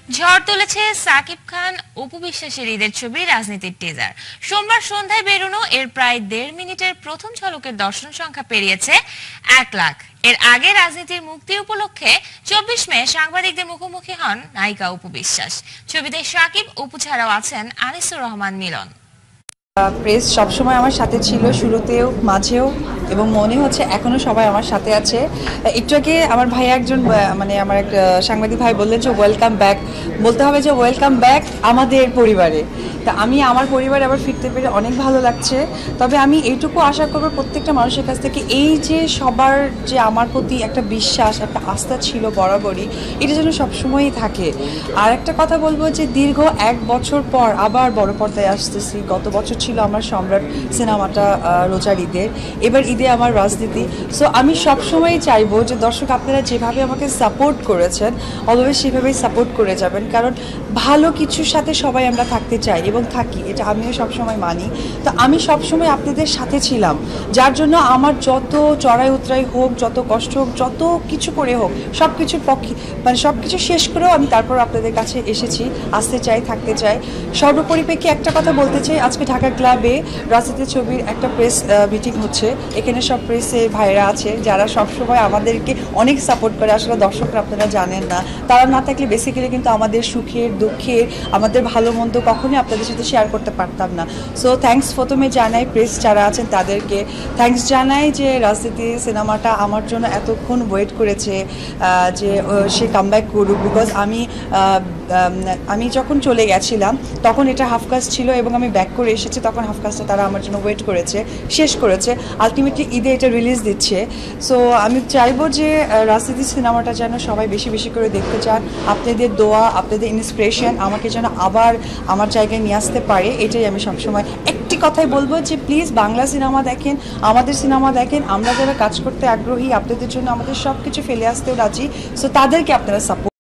ঝড় তুলেছে সাকিব খান অপু বিশ্বাসের ঈদের ছবি রাজনীতির টিজার। সোমবার সন্ধ্যায় বেরোনো এর প্রায় 1.5 মিনিটের প্রথম ঝলকের দর্শন সংখ্যা পেরিয়েছে 1 লাখ। এর আগে রাজনীতির মুক্তি উপলক্ষে 24 মে সাংবাদিকদের মুখোমুখি হন নায়িকা অপু বিশ্বাস। ছবিতে সাকিব, অপু ছাড়াও আছেন আনিসুর রহমান মিলন। প্রেস সবসময় আমার সাথে ছিল, শুরুতেও, মাঝেও, এবং মনে হচ্ছে এখনো সবাই আমার সাথে আছে। একটু আগে আমার ভাই একজন আমার এক সাংবাদিক ভাই বললেন যে ওয়েলকাম ব্যাক। বলতে হবে যে ওয়েলকাম ব্যাক আমাদের পরিবারে। তা আমি আমার পরিবারে আবার ফিরতে পেরে অনেক ভালো লাগছে। তবে আমি এইটুকু আশা করবো প্রত্যেকটা মানুষের কাছ থেকে, এই যে সবার যে আমার প্রতি একটা বিশ্বাস, একটা আস্থা ছিল বরাবরই, এটা যেন সবসময়ই থাকে। আর একটা কথা বলবো যে দীর্ঘ 1 বছর পর আবার বড় পর্দায় আসতেছি। গত বছর ছিল আমার সম্রাট সিনেমাটা রোজার ঈদের, এবার ঈদে আমার রাজনীতি। সো আমি সবসময় চাইবো যে দর্শক আপনারা যেভাবে আমাকে সাপোর্ট করেছেন অলওয়েজ সেভাবেই সাপোর্ট করে যাবেন, কারণ ভালো কিছুর সাথে সবাই আমরা থাকতে চাই এবং থাকি, এটা আমিও সবসময় মানি। তো আমি সবসময় আপনাদের সাথে ছিলাম, যার জন্য আমার যত চড়াই উতরাই হোক, যত কষ্ট হোক, যত কিছু করে হোক, সব কিছুর পক্ষে সব কিছু শেষ করেও আমি তারপর আপনাদের কাছে এসেছি, আসতে চাই, থাকতে চাই। সর্বোপরিপ্রেক্ষে একটা কথা বলতে চাই, আজকে ঢাকা ক্লাবে রাজনীতি ছবির একটা প্রেস মিটিং হচ্ছে। এখানে সব প্রেসে ভাইরা আছে যারা সবসময় আমাদেরকে অনেক সাপোর্ট করে। আসলে দর্শকরা আপনারা জানেন না, তারা না থাকলে বেসিক্যালি কিন্তু আমাদের সুখের দুঃখের, আমাদের ভালো মন্দ কখনোই আপনাদের সাথে শেয়ার করতে পারতাম না। সো থ্যাঙ্কস প্রথমে জানাই প্রেস যারা আছেন তাদেরকে, থ্যাঙ্কস জানাই যে রাজনীতি সিনেমাটা আমার জন্য এতক্ষণ ওয়েট করেছে যে সে কামব্যাক করুক। বিকজ আমি যখন চলে গেছিলাম তখন এটা হাফ কাস্ট ছিল এবং আমি ব্যাক করে এসেছি, তখন হাফ কাস্টটা তারা আমার জন্য ওয়েট করেছে, শেষ করেছে, আলটিমেটলি ঈদে এটা রিলিজ দিচ্ছে। সো আমি চাইবো যে রাজনীতি সিনেমাটা যেন সবাই বেশি বেশি করে দেখতে চান। আপনাদের দোয়া, আপনাদের ইন্সপিরেশন আমাকে যেন আবার আমার জায়গায় নিয়ে আসতে পারে, এটাই আমি সবসময় একটি কথাই বলবো যে প্লিজ বাংলা সিনেমা দেখেন, আমাদের সিনেমা দেখেন। আমরা যারা কাজ করতে আগ্রহী, আপনাদের জন্য আমাদের সব কিছু ফেলে আসতেও রাজি। সো তাদেরকে আপনারা সাপোর্ট